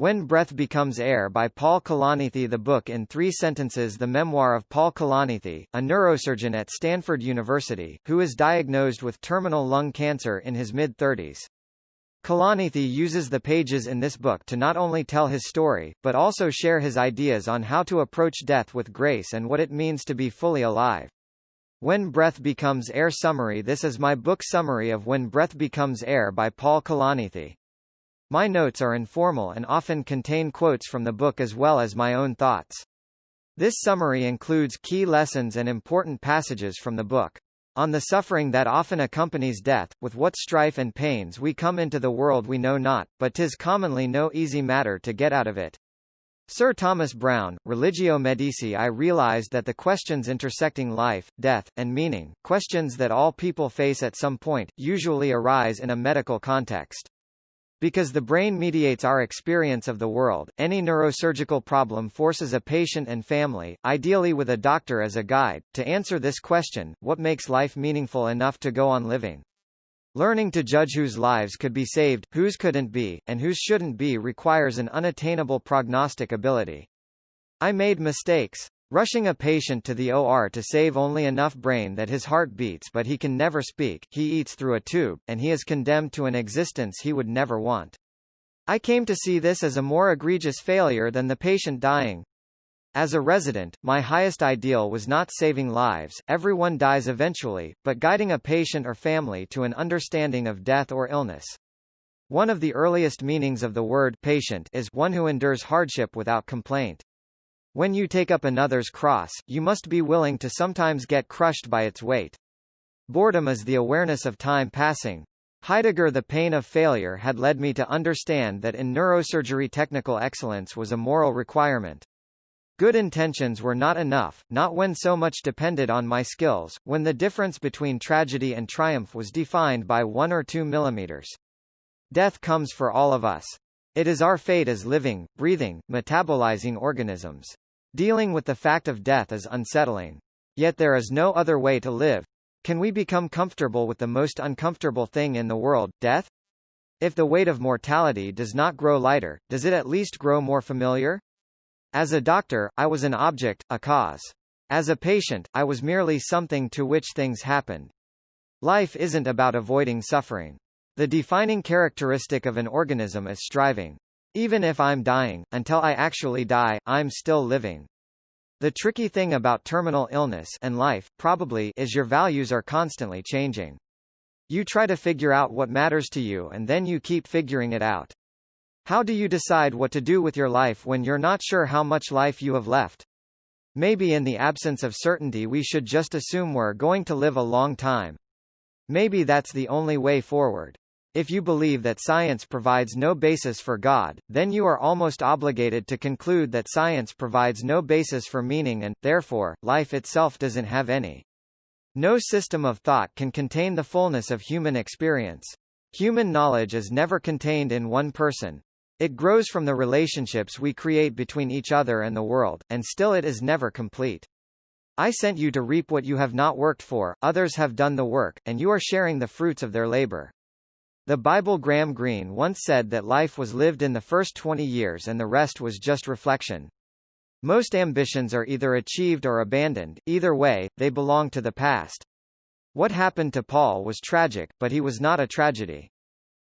When Breath Becomes Air by Paul Kalanithi. The book in 3 sentences. The memoir of Paul Kalanithi, a neurosurgeon at Stanford University, who is diagnosed with terminal lung cancer in his mid-30s. Kalanithi uses the pages in this book to not only tell his story, but also share his ideas on how to approach death with grace and what it means to be fully alive. When Breath Becomes Air summary. This is my book summary of When Breath Becomes Air by Paul Kalanithi. My notes are informal and often contain quotes from the book as well as my own thoughts. This summary includes key lessons and important passages from the book. On the suffering that often accompanies death, with what strife and pains we come into the world we know not, but 'tis commonly no easy matter to get out of it. Sir Thomas Browne, Religio Medici. I realized that the questions intersecting life, death, and meaning, questions that all people face at some point, usually arise in a medical context. Because the brain mediates our experience of the world, any neurosurgical problem forces a patient and family, ideally with a doctor as a guide, to answer this question: what makes life meaningful enough to go on living? Learning to judge whose lives could be saved, whose couldn't be, and whose shouldn't be requires an unattainable prognostic ability. I made mistakes. Rushing a patient to the OR to save only enough brain that his heart beats but he can never speak, he eats through a tube, and he is condemned to an existence he would never want. I came to see this as a more egregious failure than the patient dying. As a resident, my highest ideal was not saving lives, everyone dies eventually, but guiding a patient or family to an understanding of death or illness. One of the earliest meanings of the word patient is one who endures hardship without complaint. When you take up another's cross, you must be willing to sometimes get crushed by its weight. Boredom is the awareness of time passing. Heidegger. The pain of failure had led me to understand that in neurosurgery technical excellence was a moral requirement. Good intentions were not enough, not when so much depended on my skills, when the difference between tragedy and triumph was defined by 1 or 2 millimeters. Death comes for all of us. It is our fate as living, breathing, metabolizing organisms. Dealing with the fact of death is unsettling. Yet there is no other way to live. Can we become comfortable with the most uncomfortable thing in the world, death? If the weight of mortality does not grow lighter, does it at least grow more familiar? As a doctor, I was an object, a cause. As a patient, I was merely something to which things happened. Life isn't about avoiding suffering. The defining characteristic of an organism is striving. Even if I'm dying, until I actually die, I'm still living. The tricky thing about terminal illness and life, probably, is your values are constantly changing. You try to figure out what matters to you and then you keep figuring it out. How do you decide what to do with your life when you're not sure how much life you have left? Maybe in the absence of certainty we should just assume we're going to live a long time. Maybe that's the only way forward. If you believe that science provides no basis for God, then you are almost obligated to conclude that science provides no basis for meaning and, therefore, life itself doesn't have any. No system of thought can contain the fullness of human experience. Human knowledge is never contained in one person. It grows from the relationships we create between each other and the world, and still it is never complete. I sent you to reap what you have not worked for, others have done the work, and you are sharing the fruits of their labor. The Bible. Graham Greene once said that life was lived in the first 20 years and the rest was just reflection. Most ambitions are either achieved or abandoned, either way, they belong to the past. What happened to Paul was tragic, but he was not a tragedy.